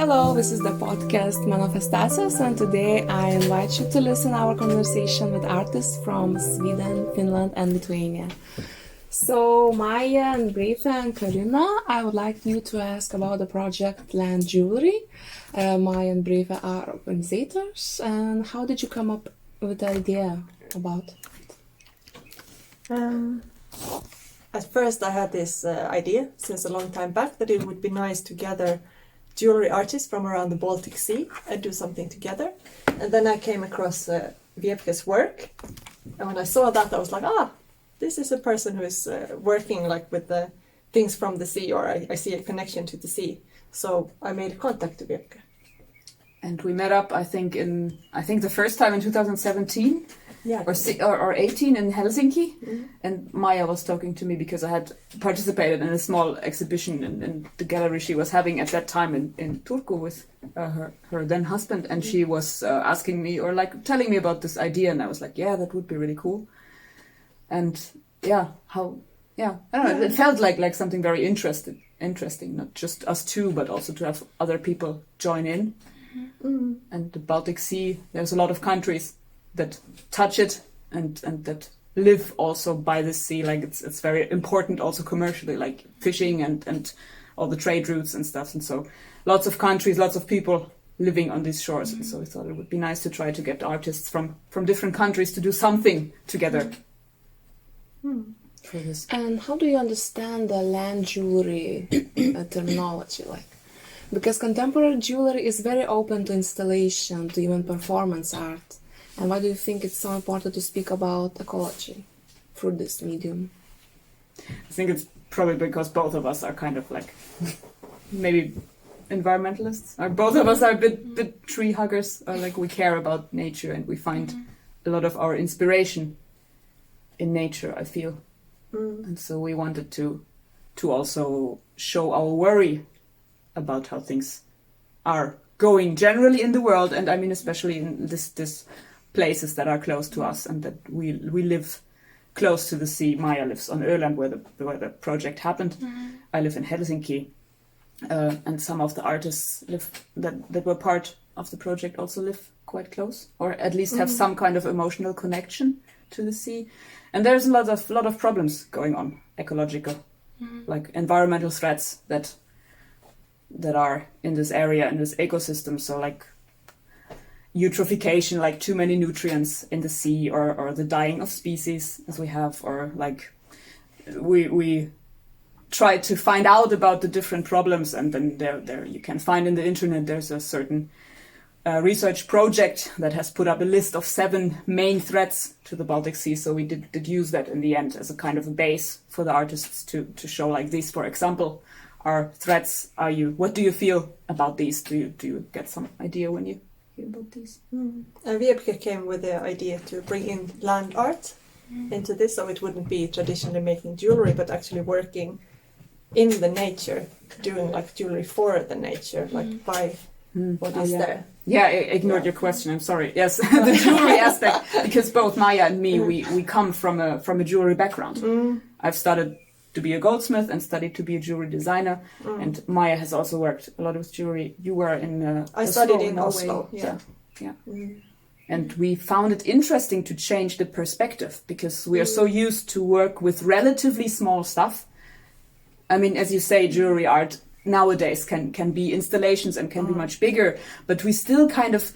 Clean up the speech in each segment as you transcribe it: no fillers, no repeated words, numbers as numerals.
Hello, this is the podcast Menofestacijos, and today I invite you to listen our conversation with artists from Sweden, Finland and Lithuania. So, Maja and Breife and Karina, I would like you to ask about the project LandJewelry. Maja and Breife are organizers, and how did you come up with the idea about it? At first I had this idea since a long time back that it would be nice to gather jewelry artists from around the Baltic Sea and do something together. And then I came across Wiebke's work, and when I saw that I was like, this is a person who is working like with the things from the sea, or I see a connection to the sea. So I made contact to Wiebke. And we met up, I think the first time in 2017, yeah, or 18 in Helsinki. Mm-hmm. And Maja was talking to me because I had participated in a small exhibition in the gallery she was having at that time in Turku with her then husband. And she was asking me, or like telling me about this idea, and I was like, yeah, that would be really cool. And I don't know, it felt like something very interesting, not just us two, but also to have other people join in. Mm-hmm. And the Baltic Sea, there's a lot of countries that touch it and that live also by the sea. Like it's very important also commercially, like fishing and all the trade routes and stuff. And so lots of countries, lots of people living on these shores. Mm-hmm. And so we thought it would be nice to try to get artists from different countries to do something together. Mm-hmm. For this. And how do you understand the LandJewelry terminology? Because contemporary jewelry is very open to installation, to even performance art. And why do you think it's so important to speak about ecology through this medium? I think it's probably because both of us are kind of like maybe environmentalists, or both of us are a bit tree huggers, or like we care about nature and we find a lot of our inspiration in nature, I feel. And so we wanted to also show our worry about how things are going generally in the world, and I mean especially in this places that are close to us, and that we live close to the sea. Maja lives on Öland where the project happened. I live in Helsinki, and some of the artists that were part of the project also live quite close, or at least have some kind of emotional connection to the sea. And there's a lot of problems going on, ecological, like environmental threats that are in this area, in this ecosystem. So like eutrophication, like too many nutrients in the sea, or the dying of species as we have, or like we try to find out about the different problems, and then there you can find in the internet there's a certain research project that has put up a list of 7 main threats to the Baltic Sea. So we did use that in the end as a kind of a base for the artists to show like these, for example, are threats. What do you feel about these? Do you get some idea when you hear about these? And Wiebke came with the idea to bring in land art into this, so it wouldn't be traditionally making jewelry, but actually working in the nature, doing like jewelry for the nature, like by what is there. Yeah, I ignored your question. I'm sorry. Yes, the jewelry aspect, because both Maja and me, we come from a jewelry background. I've started to be a goldsmith and studied to be a jewelry designer, and Maja has also worked a lot with jewelry. You were in I studied in Oslo. Yeah. And we found it interesting to change the perspective, because we are so used to work with relatively small stuff. I mean, as you say, jewelry art nowadays can be installations and can be much bigger, but we still kind of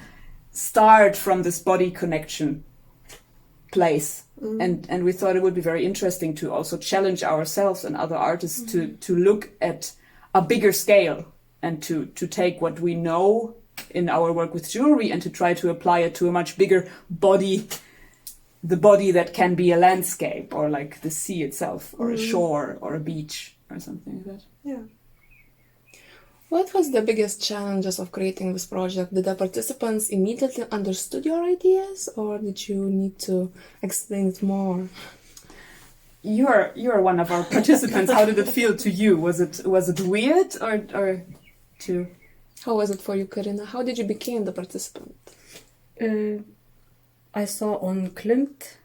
start from this body connection place. And we thought it would be very interesting to also challenge ourselves and other artists to look at a bigger scale, and to take what we know in our work with jewelry and to try to apply it to a much bigger body, the body that can be a landscape, or like the sea itself, or a shore, or a beach, or something like that. Yeah. What was the biggest challenges of creating this project? Did the participants immediately understood your ideas, or did you need to explain it more? You are one of our participants. How did it feel to you? Was it weird or to? How was it for you, Karina? How did you become the participant? I saw on Klimt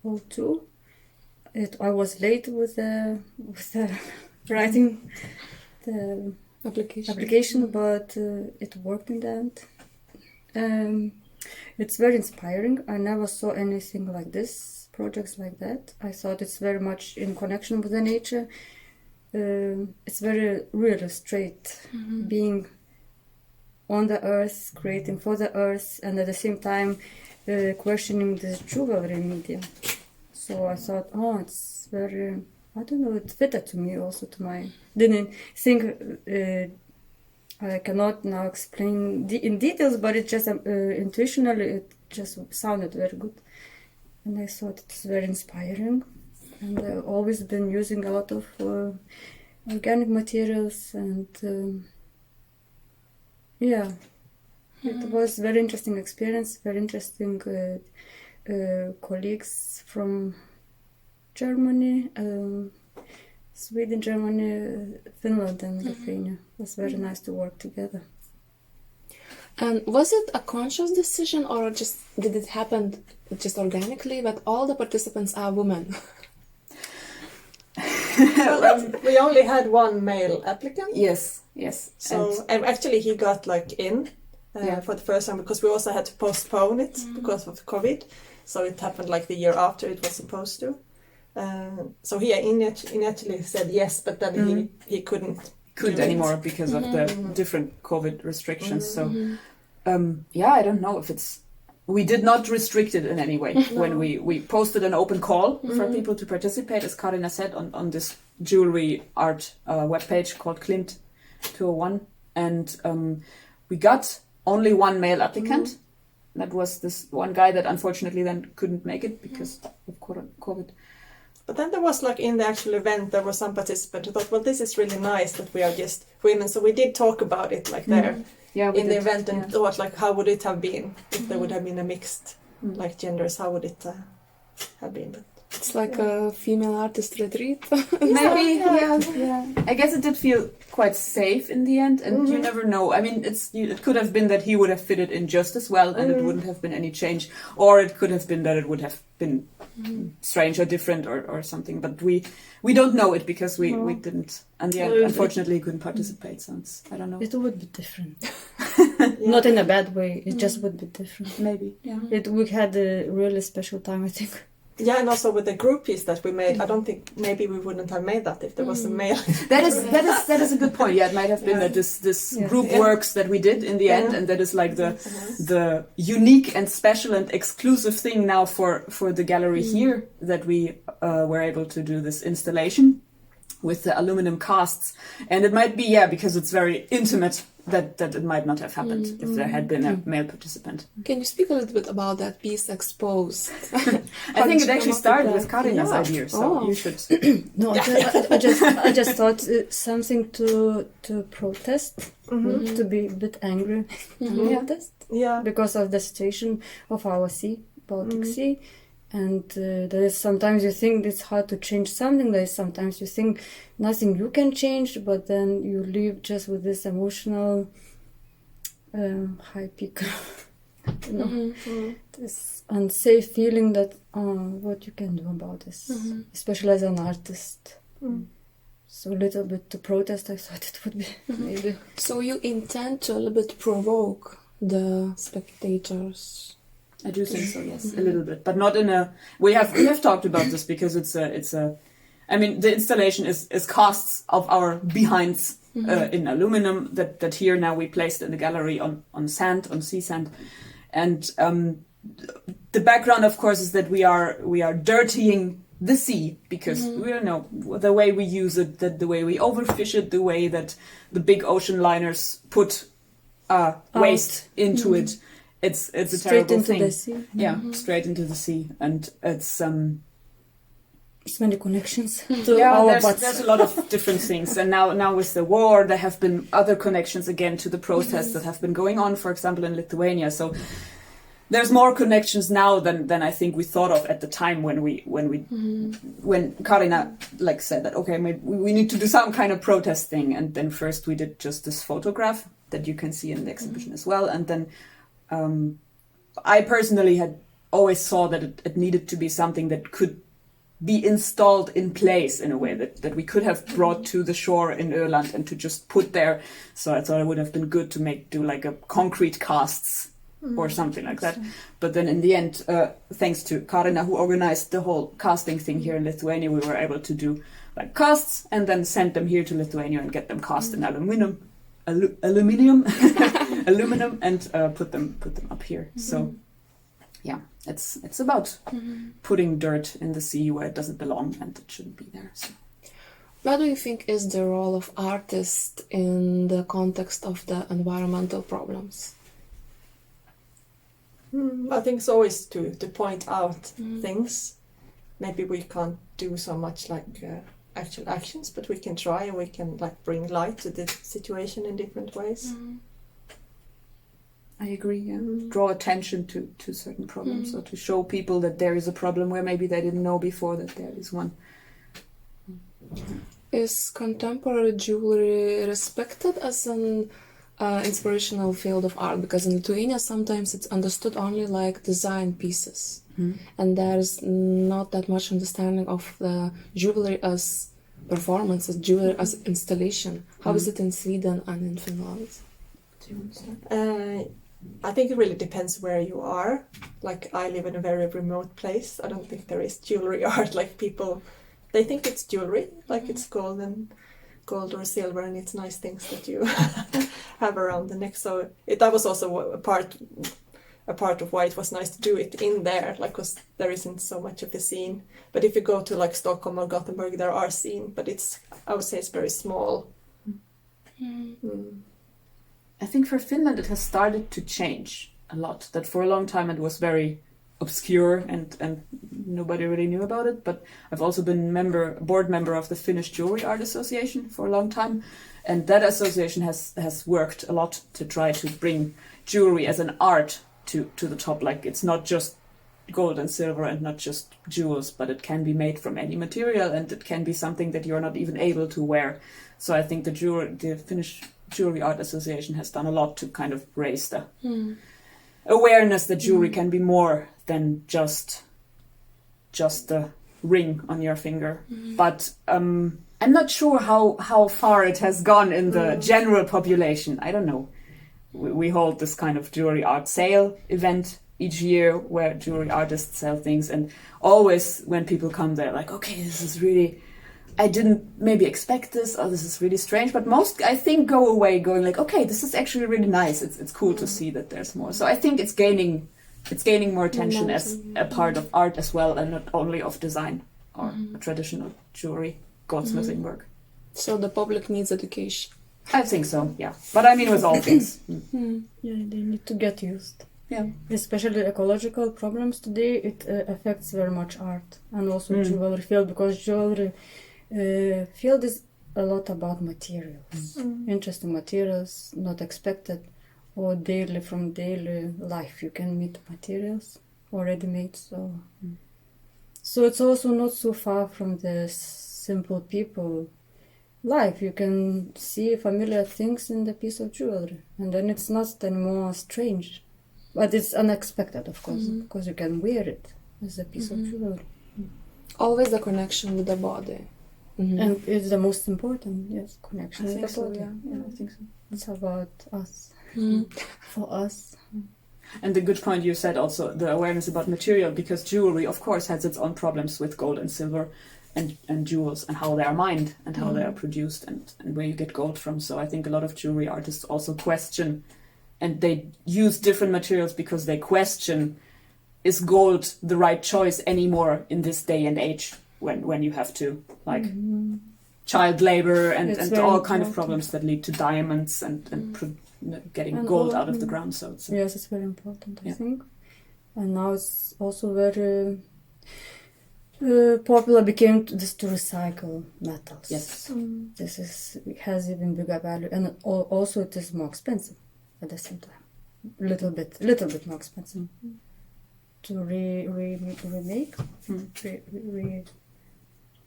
02. I was late with the writing the application. But it worked in the end. It's very inspiring. I never saw anything like this, projects like that. I thought it's very much in connection with the nature. It's very real, straight, being on the earth, creating for the earth, and at the same time questioning this jewelry medium. So I thought, it's very, I don't know, it fitted to me also, to my, didn't think, I cannot now explain in details, but it just, intuitionally, it just sounded very good. And I thought it's very inspiring. And I've always been using a lot of organic materials, and it was very interesting experience, very interesting colleagues from Germany, Sweden, Germany, Finland and Lithuania. It was very nice to work together. And was it a conscious decision, or just did it happen just organically, but all the participants are women? Well, we only had one male applicant. Yes. So and actually he got in for the first time, because we also had to postpone it because of COVID. So it happened the year after it was supposed to. So he initially said yes, but then he couldn't anymore because of the different COVID restrictions. So I don't know if it's, we did not restrict it in any way. When we posted an open call for people to participate, as Karina said, on this jewelry art webpage called Klimt 201, and we got only one male applicant. That was this one guy that unfortunately then couldn't make it because of COVID. But then there was in the actual event, there were some participants who thought, well, this is really nice that we are just women. So we did talk about it there in the event, and thought how would it have been if there would have been a mixed genders? How would it have been? But it's a female artist retreat. Maybe, yeah. I guess it did feel quite safe in the end, and you never know. I mean, it could have been that he would have fitted in just as well, and it wouldn't have been any change, or it could have been that it would have been strange or different or something. But we don't know it because we didn't, and unfortunately, couldn't participate. So I don't know. It would be different, not in a bad way. It just would be different. Maybe, yeah. We had a really special time, I think. Yeah, and also with the group piece that we made, I don't think maybe we wouldn't have made that if there was a male. That is a good point. Yeah, it might have been that this group works that we did in the end, and that is the unique and special and exclusive thing now for the gallery here, that we were able to do this installation with the aluminum casts. And it might be, because it's very intimate, that it might not have happened if there had been a male participant. Can you speak a little bit about that piece, Exposed? I think it actually started with Karina's idea, so you should. No, I just thought something to protest, to be a bit angry and protest, because of the situation of our sea, Baltic Sea. And there is sometimes you think it's hard to change something. There is sometimes you think nothing you can change, but then you live just with this emotional high peak, this unsafe feeling that what you can do about this, especially as an artist. So a little bit to protest, I thought it would be maybe. So you intend to a little bit provoke the spectators. I do think so, yes, a little bit, but not in a. We have talked about this because it's a. I mean, the installation is casts of our behinds in aluminum that here now we placed in the gallery on sea sand, and the background, of course, is that we are dirtying the sea because we don't know the way we use it, the way we overfish it, the way that the big ocean liners put waste into it. It's a straight terrible into thing. the sea. Yeah, straight into the sea, and it's many connections to our butts. There's a lot of different things, and now with the war, there have been other connections again to the protests that have been going on, for example, in Lithuania. So there's more connections now than I think we thought of at the time when Karina said that maybe we need to do some kind of protest thing, and then first we did just this photograph that you can see in the exhibition as well, and then. I personally had always saw that it needed to be something that could be installed in place in a way that we could have brought to the shore in Öland and to just put there. So I thought it would have been good to do like a concrete casts or something like that. But then in the end, thanks to Karina, who organized the whole casting thing here in Lithuania, we were able to do like casts and then send them here to Lithuania and get them cast in aluminum, and put them up here. So yeah, it's about putting dirt in the sea where it doesn't belong and it shouldn't be there. So. What do you think is the role of artists in the context of the environmental problems? I think it's always to point out things. Maybe we can't do so much like actual actions, but we can try and we can like bring light to the situation in different ways. I agree, yeah. Draw attention to certain problems or to show people that there is a problem where maybe they didn't know before that there is one. Is contemporary jewelry respected as an inspirational field of art? Because in Lithuania sometimes it's understood only like design pieces, and there's not that much understanding of the jewelry as performance, as jewelry as installation. How is it in Sweden and in Finland? Do you want to start? I think it really depends where you are. Like I live in a very remote place. I don't think there is jewelry art. Like people, they think it's jewelry, like it's gold or silver, and it's nice things that you have around the neck. So that was also a part of why it was nice to do it in there, like because there isn't so much of a scene. But if you go to like Stockholm or Gothenburg, there are scenes, but I would say it's very small. I think for Finland it has started to change a lot. That for a long time it was very obscure and nobody really knew about it. But I've also been board member of the Finnish Jewelry Art Association for a long time, and that association has worked a lot to try to bring jewelry as an art to the top. Like it's not just gold and silver and not just jewels, but it can be made from any material and it can be something that you're not even able to wear. So I think the Finnish Jewelry Art Association has done a lot to kind of raise the awareness that jewelry can be more than just the ring on your finger. But I'm not sure how far it has gone in the general population. I don't know. We hold this kind of jewelry art sale event each year where jewelry artists sell things, and always when people come they're like, okay, this is really, I didn't maybe expect this, or this is really strange, but most I think go away going like, okay, this is actually really nice. It's cool to see that there's more. So I think it's gaining more attention as a part of art as well, and not only of design or traditional jewelry goldsmithing work. So the public needs education. I think so, yeah. But I mean with all things. Yeah, they need to get used. Yeah. Especially ecological problems today, it affects very much art and also jewelry field, because jewelry field is a lot about materials, interesting materials, not expected, or from daily life you can meet materials already made. So it's also not so far from the simple people life. You can see familiar things in the piece of jewelry, and then it's not anymore strange, but it's unexpected, of course, because you can wear it as a piece of jewelry. Always the connection with the body. And it's the most important, yes, connection I with think the so, body. yeah, I think so. It's about us, for us. And the good point you said also, the awareness about material, because jewelry, of course, has its own problems with gold and silver and jewels and how they are mined and how they are produced and where you get gold from. So I think a lot of jewelry artists also question, and they use different materials because they question, is gold the right choice anymore in this day and age when you have to like child labor and all kind of problems that lead to diamonds and getting gold out of the ground. So yes, it's very important, I think. And now it's also very popular became to recycle metals. Yes. This has even bigger value, and also it is more expensive at the same time. Little bit more expensive to remake,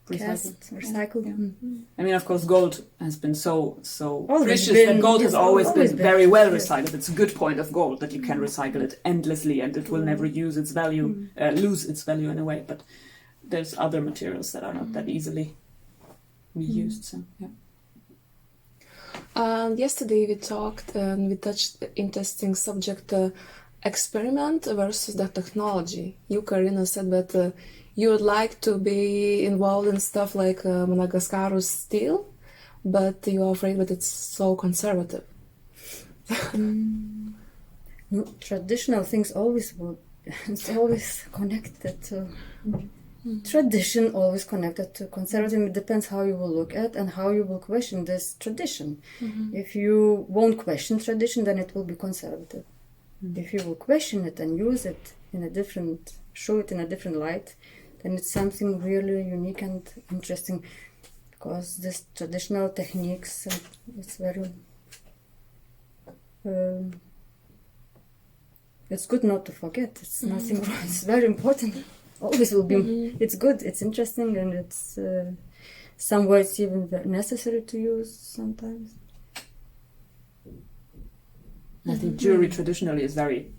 recycle. I mean, of course, gold has been so Always precious that been- gold yes, has always always been been. very well Yes. recycled. It's a good point of gold that you can recycle it endlessly and it will never lose its value in a way. But there's other materials that are not that easily reused. So yeah. Yesterday we talked and we touched the interesting subject, experiment versus the technology. You, Karina, said that you would like to be involved in stuff like Madagascar's steel, but you're afraid that it's so conservative. No, traditional things always will. It's always connected to tradition, always connected to conservatism. It depends how you will look at and how you will question this tradition. If you won't question tradition, then it will be conservative. If you will question it and use it in a different, show it in a different light, then it's something really unique and interesting, because this traditional techniques, it's very it's good not to forget. It's nothing wrong. It's very important. Always will be. It's good. It's interesting, and it's somewhere it's even necessary to use sometimes. I think jewelry traditionally is very,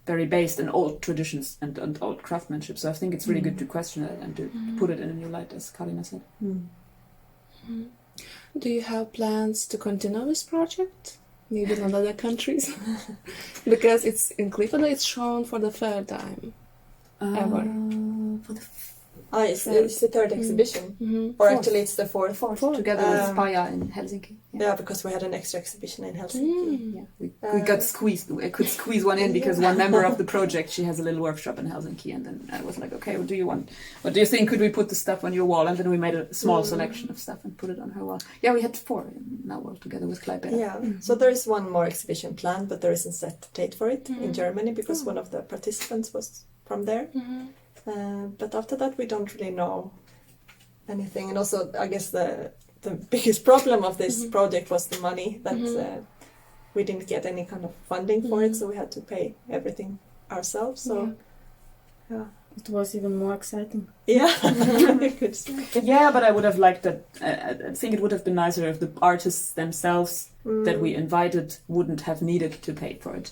very based in old traditions and old craftsmanship. So I think it's really good to question it and to put it in a new light, as Karina said. Do you have plans to continue this project? Maybe in other countries? Because it's in Klaipėda, it's shown for the third time ever. It's the third exhibition. Or actually it's the fourth. Together with Paja in Helsinki. Yeah, because we had an extra exhibition in Helsinki. Yeah, we got squeezed. I could squeeze one in because one member of the project, she has a little workshop in Helsinki, and then I was like, okay, what do you think? Could we put the stuff on your wall? And then we made a small selection of stuff and put it on her wall. Yeah, we had 4 in our wall together with Klaipėda. Yeah, so there is one more exhibition planned, but there isn't set date for it in Germany because one of the participants was from there. But after that, we don't really know anything. And also, I guess the biggest problem of this project was the money, that we didn't get any kind of funding for it, so we had to pay everything ourselves. So, yeah. It was even more exciting. Yeah, you could say. Yeah, but I would have liked that. I think it would have been nicer if the artists themselves that we invited wouldn't have needed to pay for it.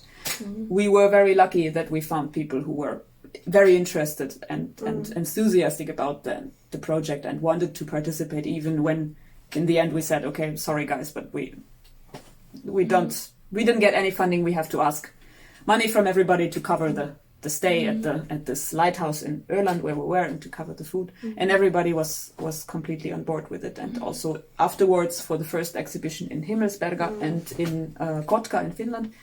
We were very lucky that we found people who were very interested and enthusiastic about the project and wanted to participate, even when in the end we said, okay, sorry guys, but we didn't get any funding. We have to ask money from everybody to cover the stay at this lighthouse in Öland where we were, and to cover the food. And everybody was completely on board with it. And also afterwards, for the first exhibition in Himmelsberga and in Kotka in Finland,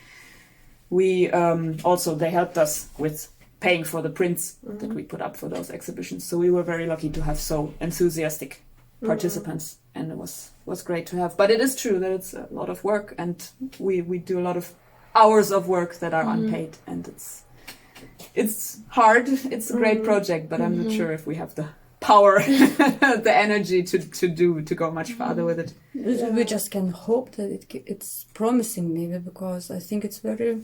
we they helped us with paying for the prints that we put up for those exhibitions. So we were very lucky to have so enthusiastic participants, and it was great to have. But it is true that it's a lot of work, and we do a lot of hours of work that are unpaid, and it's hard. It's a great project, but I'm not sure if we have the power, the energy to go much farther with it. We just can hope that it's promising, maybe, because I think it's very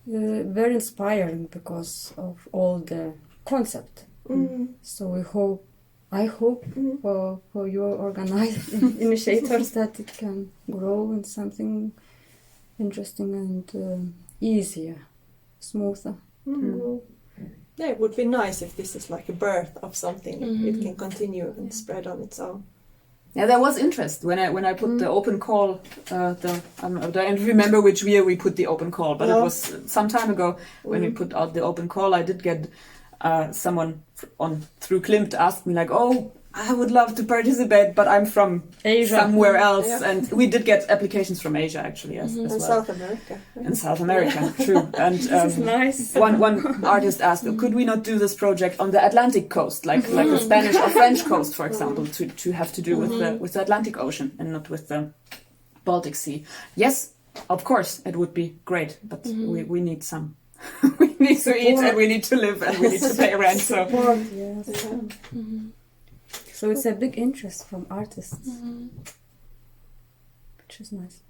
very inspiring because of all the concept. So I hope for your organized initiators that it can grow in something interesting and easier, smoother. Yeah, it would be nice if this is like a birth of something. It can continue and spread on its own. Yeah, there was interest when I put the open call. I don't remember which year we put the open call, but it was some time ago when we put out the open call. I did get someone through Klimt asked me like, "Oh, I would love to participate, but I'm from Asia, somewhere else." Yeah. And we did get applications from Asia actually as well. South America. In South America, true. And this is nice. One artist asked, "Could we not do this project on the Atlantic coast, like the Spanish or French coast, for example, to have to do with the Atlantic Ocean and not with the Baltic Sea?" Yes, of course, it would be great, but we need some. We need to eat and we need to live and we need to pay rent. So. Yes. So it's a big interest from artists, which is nice.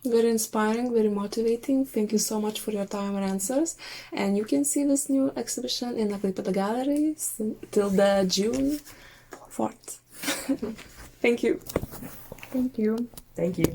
Very inspiring, very motivating. Thank you so much for your time and answers. And you can see this new exhibition in the Klaipėda Gallery till the June 4th. Thank you. Thank you. Thank you.